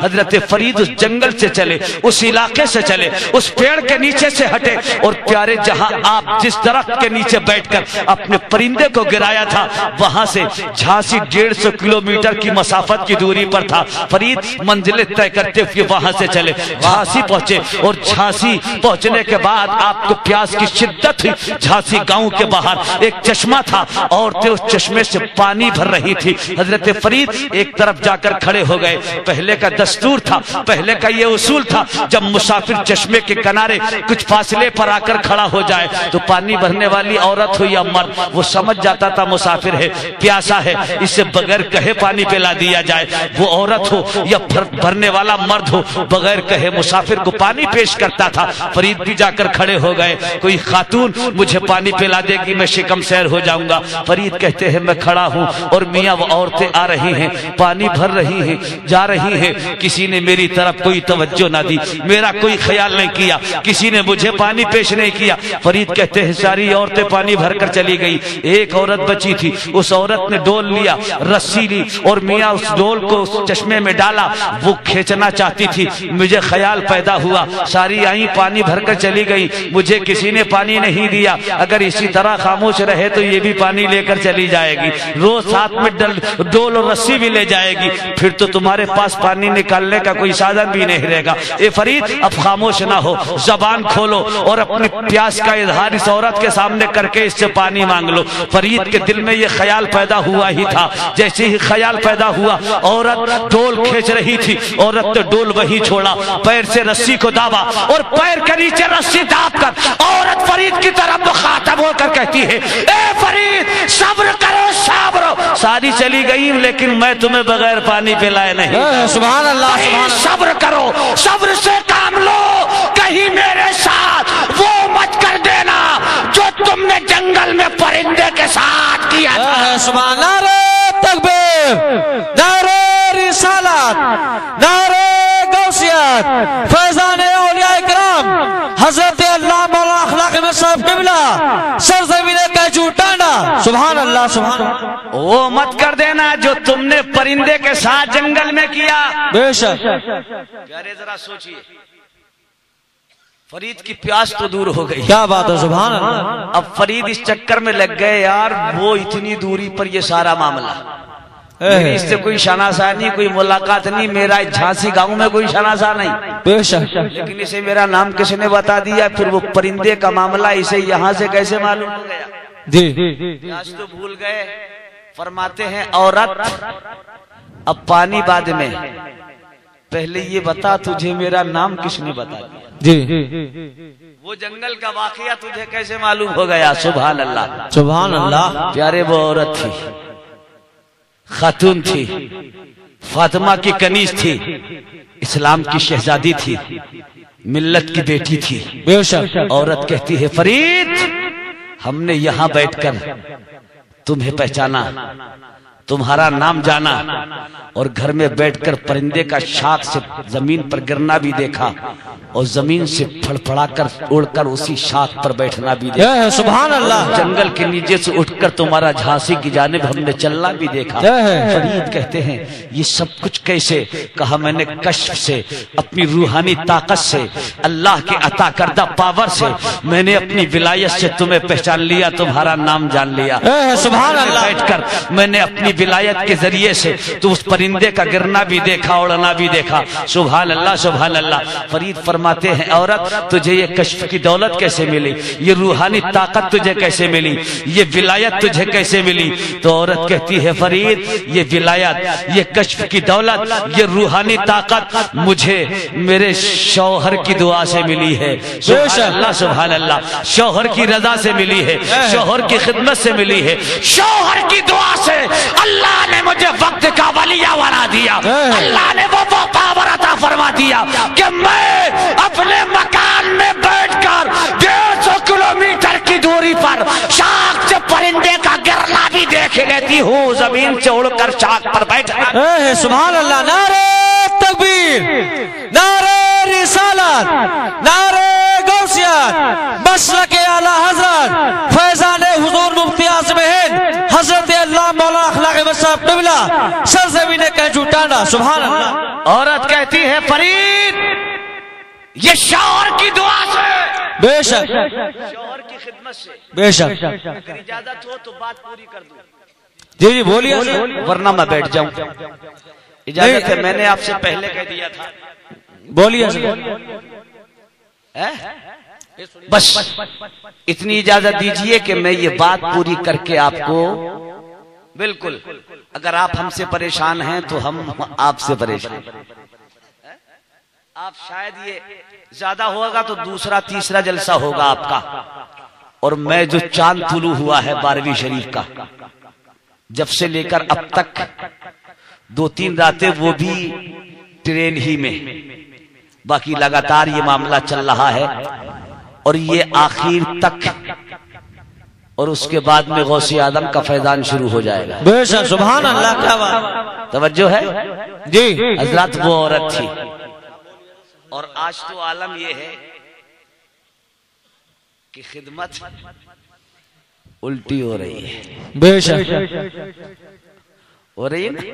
حضرت فرید اس جنگل سے چلے، اس علاقے سے چلے، اس پیڑ کے نیچے سے ہٹے، اور پیارے جہاں آپ جس درخت کے نیچے بیٹھ کر اپنے پرندے کو گرایا تھا وہاں سے جھانسی 150 کلومیٹر کی مسافت کی دوری پر تھا۔ فرید منزلیں طے کرتے ہوئے وہاں سے چلے، جھانسی پہنچے، اور جھانسی پہنچنے کے بعد آپ کو پیاس کی شدت ہوئی۔ جھانسی گاؤں کے باہر ایک چشمہ تھا، عورتیں اس چشمے سے پانی بھر رہی تھی۔ حضرت فرید ایک طرف جا کر کھڑے ہو گئے۔ پہلے کا دستور تھا، پہلے کا یہ اصول تھا، جب مسافر چشمے کے کنارے کچھ فاصلے پر آ کر کھڑا ہو جائے تو پانی بھرنے والی عورت ہو یا مرد وہ سمجھ جاتا تھا مسافر ہے، پیاسا ہے، اسے بغیر کہے پانی پلا دیا جائے۔ وہ عورت ہو یا بھرنے والا مرد ہو بغیر کہے مسافر کو پانی پیش کرتا تھا۔ فرید بھی جا کر کھڑے ہو گئے، کوئی خاتون مجھے پانی پلا دے گی میں شکم سیر ہو جاؤں گا۔ فرید کہتے ہیں میں کھڑا ہوں اور میاں وہ عورتیں آ رہی ہیں، پانی بھر رہی ہیں، جا رہی ہیں، کسی نے میری طرف کوئی توجہ نہ دی، میرا کوئی خیال نہیں کیا، کسی نے مجھے پانی پیش نہیں کیا۔ فرید کہتے ہیں ساری عورتیں پانی بھر کر چلی گئی، ایک عورت بچی تھی، اس عورت نے ڈول لیا، رسی لی، اور میاں اس ڈول کو اس چشمے میں ڈالا، وہ کھینچنا چاہتی تھی، مجھے خیال پیدا ہوا، ساری آئیں پانی بھر کر چلی گئی، مجھے کسی نے پانی نہیں دیا، اگر اسی طرح خاموش رہے تو یہ بھی پانی لے کر چلی جائے گی، روز ساتھ میں ڈول اور رسی بھی لے جائے گی، پھر تو تمہارے پاس پانی نکالنے کا کوئی سادھن بھی نہیں رہے گا۔ اے فرید اب خاموش نہ ہو، زبان کھولو اور اپنی پیاس کا اظہار اس عورت کے سامنے کر کے اس سے پانی مانگ لو۔ فرید کے دل میں یہ خیال پیدا ہوا ہی تھا، جیسے ہی خیال پیدا ہوا عورت ڈول کھینچ رہی تھی، عورت نے ڈول وہی چھوڑا، پیر سے رسی کو دابا اور پیر کے نیچے رسی داب کر عورت فرید کی طرف مخاطب ہو کر کہتی ہے اے فرید صبر کرو صبر۔ ساری چلی گئی لیکن میں تمہیں بغیر پانی پلائے نہیں۔ سبحان اللہ، سبحان اللہ۔ صبر کرو، صبر سے کام لو، کہیں میرے ساتھ وہ مت کر دینا جو تم نے جنگل میں پرندے کے ساتھ کیا تھا۔ سبحان اللہ، نعرہ تکبیر، نعرہ رسالت، نعرہ غوثیت، فیضان اولیاء اکرام، حضرت اللہ مولانا اخلاق صاحب قبلہ، سرزمین کا جھوٹانا۔ سبحان اللہ، سبحان اللہ۔ وہ مت کر دینا جو تم نے پرندے کے ساتھ جنگل میں کیا۔ بے شک پیارے ذرا سوچئے، فرید کی پیاس تو دور ہو گئی، کیا بات ہے، سبحان اللہ۔ اب فرید اس چکر میں لگ گئے یار وہ اتنی دوری پر یہ سارا معاملہ، میری اس سے کوئی شناسا نہیں، کوئی ملاقات نہیں، میرا جھانسی گاؤں میں کوئی شناسا نہیں، بے شک، لیکن اسے میرا نام کس نے بتا دیا، پھر وہ پرندے کا معاملہ اسے یہاں سے کیسے معلوم ہو گیا؟ جی پیاس تو بھول گئے۔ فرماتے ہیں عورت اب پانی بعد میں، پہلے یہ بتا تجھے میرا نام کس نے بتا دیا؟ جی وہ جنگل کا واقعہ تجھے کیسے معلوم ہو گیا؟ سبحان اللہ، سبحان اللہ۔ پیارے وہ عورت تھی، خاتون تھی، فاطمہ کی کنیز تھی، اسلام کی شہزادی تھی، ملت کی بیٹی تھی۔ بے شک عورت کہتی ہے فرید ہم نے یہاں بیٹھ کر تمہیں پہچانا، تمہارا نام جانا، اور گھر میں بیٹھ کر پرندے کا شاخ سے زمین پر گرنا بھی دیکھا، اور زمین سے پھڑ پھڑا کر اڑ کر اسی شاخ پر بیٹھنا بھی دیکھا۔ سبحان اللہ۔ جنگل کے نیچے سے اٹھ کر تمہارا جھانسی کی جانب ہم نے چلنا بھی دیکھا۔ فرید کہتے ہیں یہ سب کچھ کیسے؟ کہا میں نے کشف سے، اپنی روحانی طاقت سے، اللہ کے عطا کردہ پاور سے میں نے اپنی ولایت سے تمہیں پہچان لیا، تمہارا نام جان لیا۔ سبحان اللہ۔ بیٹھ کر میں نے اپنی ولایت کے ذریعے سے تو اس پرندے کا گرنا بھی دیکھا، اڑنا بھی دیکھا۔ سبحان اللہ، سبحان اللہ۔ فرید فرماتے ہیں عورت تجھے یہ کشف کی دولت کیسے ملی؟ یہ روحانی طاقت تجھے کیسے ملی؟ یہ ولایت تجھے کیسے ملی؟ تو عورت کہتی ہے فرید یہ ولایت، یہ کشف کی دولت، یہ روحانی طاقت مجھے میرے شوہر کی دعا سے ملی ہے۔ سبحان اللہ، سبحان اللہ۔ شوہر کی رضا سے ملی ہے، شوہر کی خدمت سے ملی ہے، شوہر کی دعا سے اللہ نے مجھے وقت کا ولیہ بنا دیا، اللہ نے وہ پاور عطا فرما دیا کہ میں اپنے مکان میں بیٹھ کر 150 کلومیٹر کی دوری پر شاخ سے پرندے کا گرنا بھی دیکھ لیتی ہوں، زمین سے اڑ کر شاخ پر بیٹھ کر۔ سبحان اللہ، نعرہ تکبیر، نعرہ رسالت، نعرہ غوثیت، مسلک اعلی حضرت فیضان حضور مفتی اعظم ہند حضرت اللہ مولانا اخلاق صاحب قبلہ، سرزمین کا جھوٹانا۔ سبحان اللہ۔ عورت کہتی ہے فرید یہ شوہر کی دعا سے، بے شک شوہر کی خدمت سے، بے شک. اگر اجازت ہو تو بات پوری کر دوں، جی جی بولیے. ورنہ میں بیٹھ جاؤں. اجازت ہے؟ میں نے آپ سے پہلے کہہ دیا تھا. بولیے. بس اتنی اجازت دیجئے کہ میں یہ بات پوری کر کے آپ کو، بالکل اگر آپ ہم سے پریشان ہیں تو ہم آپ سے پریشان ہیں. آپ شاید یہ زیادہ ہوگا تو دوسرا تیسرا جلسہ ہوگا آپ کا، اور میں جو چاند طلوع ہوا ہے 12ویں شریف کا، جب سے لے کر اب تک 2-3 راتیں وہ بھی ٹرین ہی میں، باقی لگاتار یہ معاملہ چل رہا ہے، اور یہ آخر تک، اور اس کے بعد میں غوث اعظم کا فیضان شروع ہو جائے گا. بے شک سبحان اللہ. کیا بات. توجہ ہے جی حضرات؟ وہ عورت تھی، اور آج تو عالم یہ ہے کہ خدمت الٹی ہو رہی ہے. بے شک ہو رہی ہے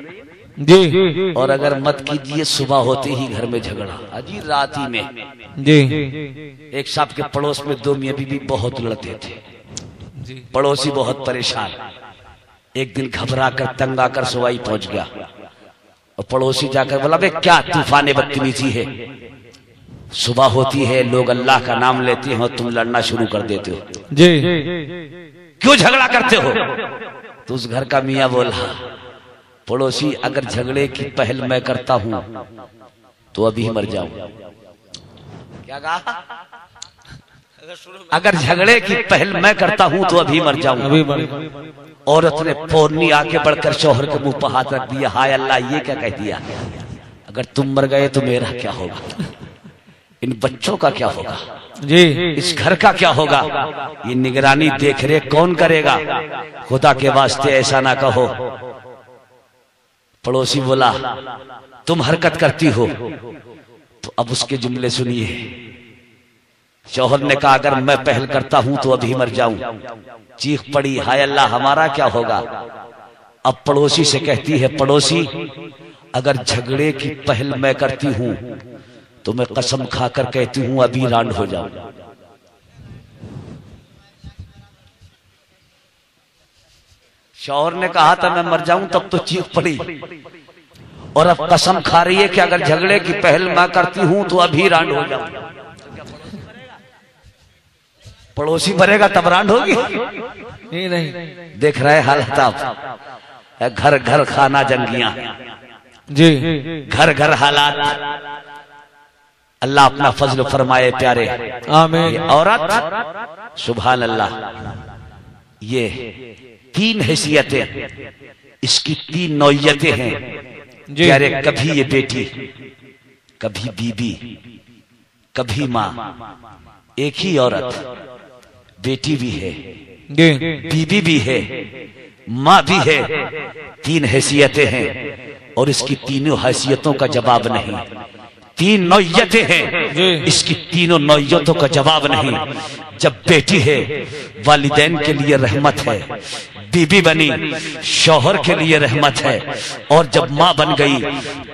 جی. اور اگر مت کیجئے صبح ہوتے ہی گھر میں جھگڑا، اجی رات ہی میں. جی ایک صاحب کے پڑوس میں 2 میاں بیوی بہت لڑتے تھے، پڑوسی بہت پریشان. ایک دن گھبرا کر تنگ آ کر سوائی پہنچ گیا، اور پڑوسی جا کر بولا بے کیا طوفان بدتمیزی ہے، صبح ہوتی ہے لوگ اللہ کا نام لیتے ہیں اور تم لڑنا شروع کر دیتے ہو، جی کیوں جھگڑا کرتے ہو؟ تو اس گھر کا میاں بولا پڑوسی اگر جھگڑے کی پہل میں کرتا ہوں تو ابھی مر جاؤں. کیا کہا؟ اگر جھگڑے کی پہل میں کرتا ہوں تو ابھی مر جاؤں. عورت نے فوراً آگے بڑھ کر شوہر کے منہ پر ہاتھ رکھ دیا، ہائے اللہ یہ کیا کہہ دیا، اگر تم مر گئے تو میرا کیا ہوگا، ان بچوں کا کیا ہوگا، جی اس گھر کا کیا ہوگا، یہ نگرانی دیکھ ریکھ کون کرے گا، خدا کے واسطے ایسا نہ کہو. پڑوسی بولا تم حرکت کرتی ہو، تو اب اس کے جملے سنیے. شوہر نے کہا اگر میں پہل کرتا ہوں تو ابھی مر جاؤں. چیخ پڑی ہائے اللہ ہمارا کیا ہوگا. اب پڑوسی سے کہتی ہے پڑوسی اگر جھگڑے کی پہل میں کرتی ہوں تو میں قسم کھا کر کہتی ہوں ابھی رانڈ ہو جاؤں. شوہر نے کہا تھا میں مر جاؤں، تب تو چیخ پڑی، اور اب قسم کھا رہی ہے کہ اگر جھگڑے کی پہل میں کرتی ہوں تو ابھی رانڈ ہو جاؤں. پڑوسی مرے گا تب رانڈ ہوگی؟ نہیں. دیکھ رہے حالت آپ، گھر گھر خانہ جنگیاں، جی گھر گھر حالات. اللہ اپنا فضل فرمائے پیارے. آمین. یہ عورت سبحان اللہ، یہ 3 حیثیتیں، اس کی 3 نوعیتیں ہیں پیارے. کبھی یہ بیٹی، کبھی بیوی، کبھی ماں. ایک ہی عورت بیٹی بھی ہے، بیوی بھی ہے، ماں بھی ہے. 3 حیثیتیں ہیں، اور اس کی 3 حیثیتوں کا جواب نہیں. 3 نوعیتیں ہیں، اس کی 3 نوعیتوں کا جواب نہیں. جب بیٹی ہے والدین کے لیے رحمت ہے، بیوی بنی شوہر کے لیے رحمت ہے، اور جب ماں بن گئی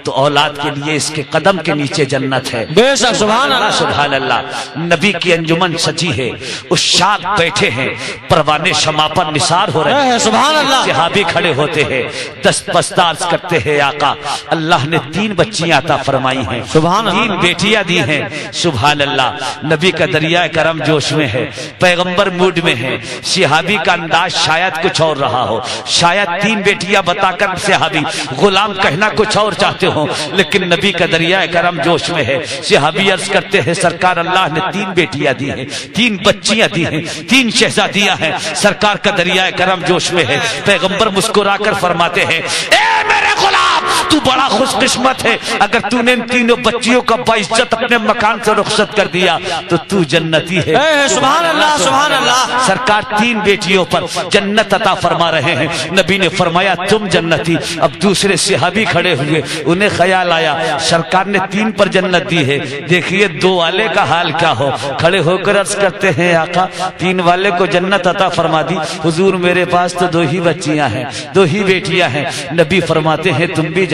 تو اولاد کے لیے اس کے قدم کے نیچے جنت ہے. بے شک سبحان اللہ. سبحان اللہ. نبی کی انجمن سجی ہے، اس شاد بیٹھے ہیں، پروانے شمع پر نثار ہو رہے ہیں، سبحان اللہ. صحابی کھڑے ہوتے ہیں، دست بستار کرتے ہیں آقا اللہ نے 3 بچیاں عطا فرمائی ہیں، 3 بیٹیاں دی ہیں. سبحان اللہ. نبی کا دریائے کرم جوش میں ہے، پیغمبر موڈ میں ہے. صحابی کا انداز شاید کچھ اور رہا ہو، شاید 3 بیٹیاں بتا کر صحابی غلام کہنا کچھ اور چاہتے ہو، لیکن نبی کا دریائے کرم جوش میں ہے. صحابی عرض کرتے ہیں سرکار اللہ نے 3 بیٹیاں دی ہیں، 3 بچیاں دی ہیں، 3 شہزادیاں ہیں. سرکار کا دریائے کرم جوش میں ہے. پیغمبر مسکرا کر فرماتے ہیں اے میرے غلام تو بڑا خوش قسمت ہے، اگر تو نے ان 3 بچیوں کا باعزت اپنے مکان سے رخصت کر دیا تو تو جنتی ہے. سبحان اللہ سبحان اللہ. سرکار 3 بیٹیوں پر جنت عطا فرما رہے ہیں. نبی نے فرمایا تم جنتی. اب دوسرے صحابی کھڑے ہوئے، انہیں خیال آیا سرکار نے 3 پر جنت دی ہے، دیکھیے 2 والے کا حال کیا ہو. کھڑے ہو کر عرض کرتے ہیں آقا 3 والے کو جنت عطا فرما دی، حضور میرے پاس تو 2 ہی بچیاں ہیں، 2 ہی بیٹیاں ہیں. نبی فرماتے ہیں تم بھی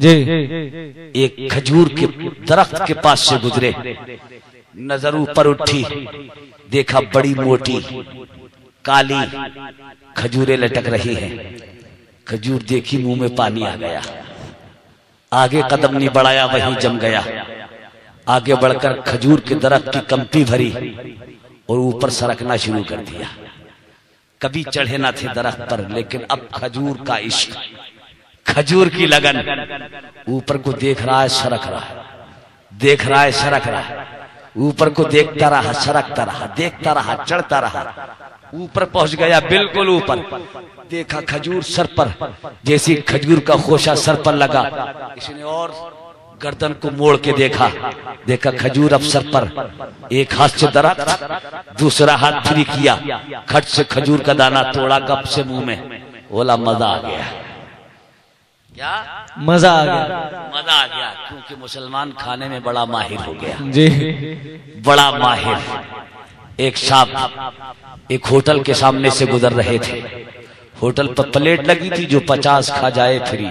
جی ایک کھجور کے درخت کے پاس سے گزرے، نظر اوپر اٹھی، دیکھا بڑی موٹی کالی کھجوریں لٹک رہی ہیں۔ کھجور دیکھی، منہ میں پانی آ گیا، آگے قدم نہیں بڑھایا، وہیں جم گیا۔ آگے بڑھ کر کھجور کے درخت کی کمپی بھری اور اوپر سرکنا شروع کر دیا۔ کبھی چڑھے نہ تھے درخت پر، لیکن اب کھجور کا عشق، کھجور کی لگن، اوپر کو دیکھ رہا ہے، سرک رہا ہے، دیکھ رہا ہے، سرک رہا ہے، اوپر کو دیکھتا رہا، سرکتا رہا، دیکھتا رہا، چڑھتا رہا، اوپر پہنچ گیا، بالکل اوپر دیکھا کھجور سر پر، جیسی کھجور کا خوشہ سر پر لگا، اس نے اور گردن کو موڑ کے دیکھا، دیکھا کھجور اب سر پر، ایک ہاتھ سے درخت، دوسرا ہاتھ پھری کیا، کھٹ سے کھجور کا دانہ توڑا، گپ سے منہ میں، بولا مزہ آ گیا۔ کیا مزہ آ گیا؟ مزہ آ گیا، کیونکہ مسلمان کھانے میں بڑا ماہر ہو گیا، جی بڑا ماہر۔ ایک صاحب ایک ہوٹل کے سامنے سے گزر رہے تھے، ہوٹل پر پلیٹ لگی تھی، جو 50 کھا جائے فری،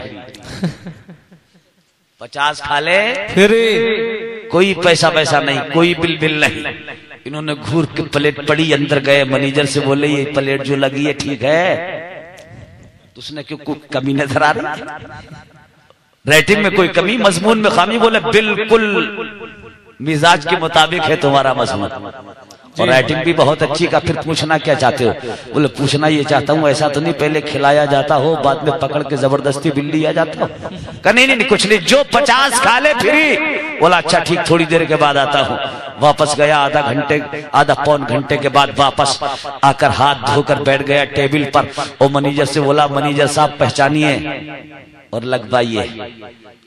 50 کھا لے فری، کوئی پیسہ نہیں، کوئی بل نہیں۔ انہوں نے گھور کے پلیٹ پڑی، اندر گئے، مینیجر سے بولے یہ پلیٹ جو لگی ہے ٹھیک ہے؟ اس نے کیوں کوئی کمی نظر آ رہی؟ ریٹنگ میں کوئی کمی، مضمون میں خامی؟ بولے بالکل مزاج کے مطابق ہے تمہارا مضمون، اور رائٹنگ بھی بہت اچھی کا۔ پھر پوچھنا کیا چاہتے ہو؟ بولے پوچھنا یہ چاہتا ہوں ایسا تو نہیں پہلے کھلایا جاتا ہو، بعد میں پکڑ کے زبردستی بلی آ جاتا ہو؟ کہ نہیں کچھ نہیں، جو 50 کھا لے فری۔ بولا اچھا ٹھیک، تھوڑی دیر کے بعد آتا ہوں۔ واپس گیا، آدھا پون گھنٹے کے بعد واپس آ کر ہاتھ دھو کر بیٹھ گیا ٹیبل پر، اور منیجر سے بولا منیجر صاحب پہچانیے اور لگوائیے۔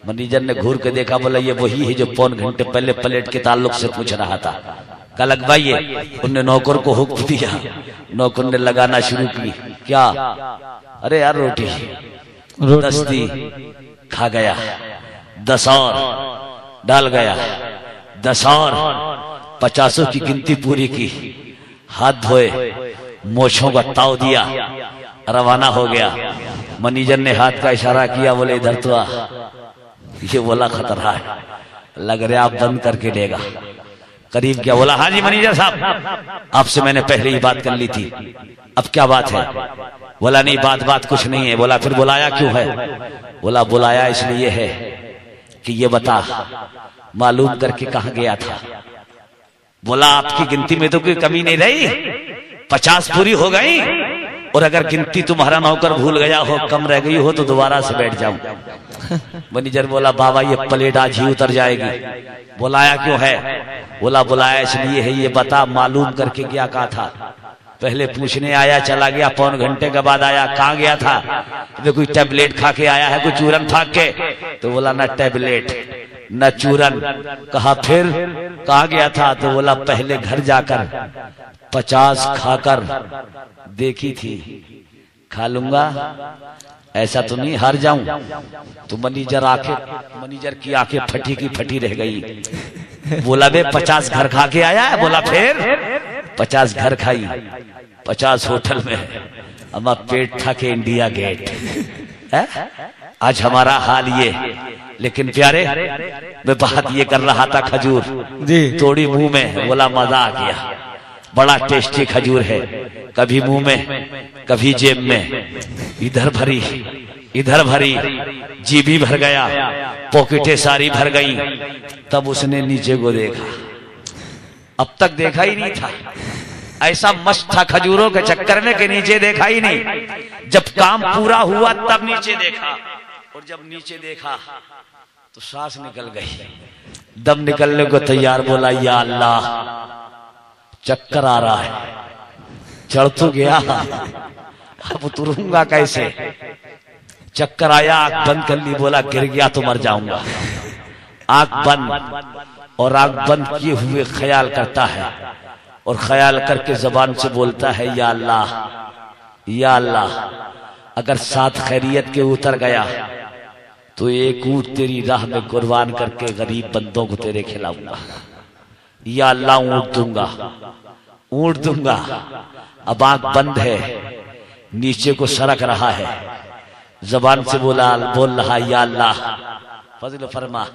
منیجر نے گھور کے دیکھا، بولا یہ وہی ہے جو پون گھنٹے پہلے پلیٹ کے تعلق سے پوچھ رہا تھا، کا لگوائیے۔ انہوں نے نوکر کو حکم دیا، نوکر نے لگانا شروع کی۔ کیا؟ ارے یار روٹی 10 دی، کھا گیا، 10 اور ڈال گیا، 10 اور 50 کی گنتی پوری کی، ہاتھ دھوئے، موچھوں کا تاؤ دیا، روانہ ہو گیا۔ منیجر نے ہاتھ کا اشارہ کیا، بولے ادھر تو آ۔ یہ بولا خطرہ ہے، لگ رہا آپ بند کر کے لے گا۔ قریب کیا، بولا ہاں جی منیجر صاحب، آپ سے میں نے پہلے ہی بات کر لی تھی، اب کیا بات ہے؟ بولا نہیں بات کچھ نہیں ہے۔ بولا پھر بلایا کیوں ہے؟ بولا بلایا اس لیے ہے کہ یہ بتا معلوم کر کے کہاں گیا تھا؟ بولا آپ کی گنتی میں تو کوئی کمی نہیں رہی، 50 پوری ہو گئی، اور اگر گنتی تمہارا نوکر بھول گیا ہو، کم رہ گئی ہو تو دوبارہ سے بیٹھ جاؤں۔ منیجر بولا بابا یہ پلیٹ آج ہی اتر جائے گی۔ بلایا کیوں ہے؟ بولا بلایا اس لیے ہے، یہ بتا معلوم کر کے کیا کہا تھا؟ پہلے پوچھنے آیا، چلا گیا، پون گھنٹے کے بعد آیا، کہاں گیا تھا؟ کوئی ٹیبلیٹ کھا کے آیا ہے، کوئی چورن پھاک کے؟ تو بولا نہ ٹیبلیٹ نہ چورن۔ کہا پھر کہاں گیا تھا؟ تو بولا پہلے گھر جا کر 50 کھا کر دیکھی تھی، کھا لوں گا، ایسا تو نہیں ہار جاؤں۔ تو منیجر کی آنکھیں پھٹی کی پھٹی رہ گئی۔ بولا بے 50 گھر کھا کے آیا ہے؟ بولا پھر 50 گھر کھائی، 50 ہوٹل میں، اما پیٹ تھا کہ انڈیا گیٹ۔ آج ہمارا حال یہ، لیکن پیارے میں بات یہ کر رہا تھا، کھجور توڑی منہ میں، بولا مزہ آ گیا، بڑا ٹیسٹی کھجور ہے، کبھی منہ میں کبھی جیب میں، ادھر بھری، جیبی بھر گیا، پاکٹیں ساری بھر گئی۔ تب اس نے نیچے کو دیکھا، اب تک دیکھا ہی نہیں تھا، ایسا مست تھا کھجوروں کے چکر میں کہ نیچے دیکھا ہی نہیں۔ جب کام پورا ہوا تب نیچے دیکھا، اور جب نیچے دیکھا تو سانس نکل گئی، دم نکلنے کو تیار۔ بولا یا اللہ چکر آ رہا ہے، چڑھ تو گیا، اب اتروں گا کیسے؟ چکر آیا، آنکھ بند کر لی، بولا گر گیا تو مر جاؤں گا۔ آنکھ بند، اور آنکھ بند کیے ہوئے خیال کرتا ہے، اور خیال کر کے زبان سے بولتا ہے یا اللہ، یا اللہ اگر ساتھ خیریت کے اتر گیا تو ایک اونٹ تیری راہ میں قربان کر کے غریب بندوں کو تیرے کھلاؤں گا، یا اللہ اونٹ دوں گا۔ اب آنکھ بند ہے، نیچے کو سرک رہا ہے، زبان سے بول رہا یا اللہ فضل فرما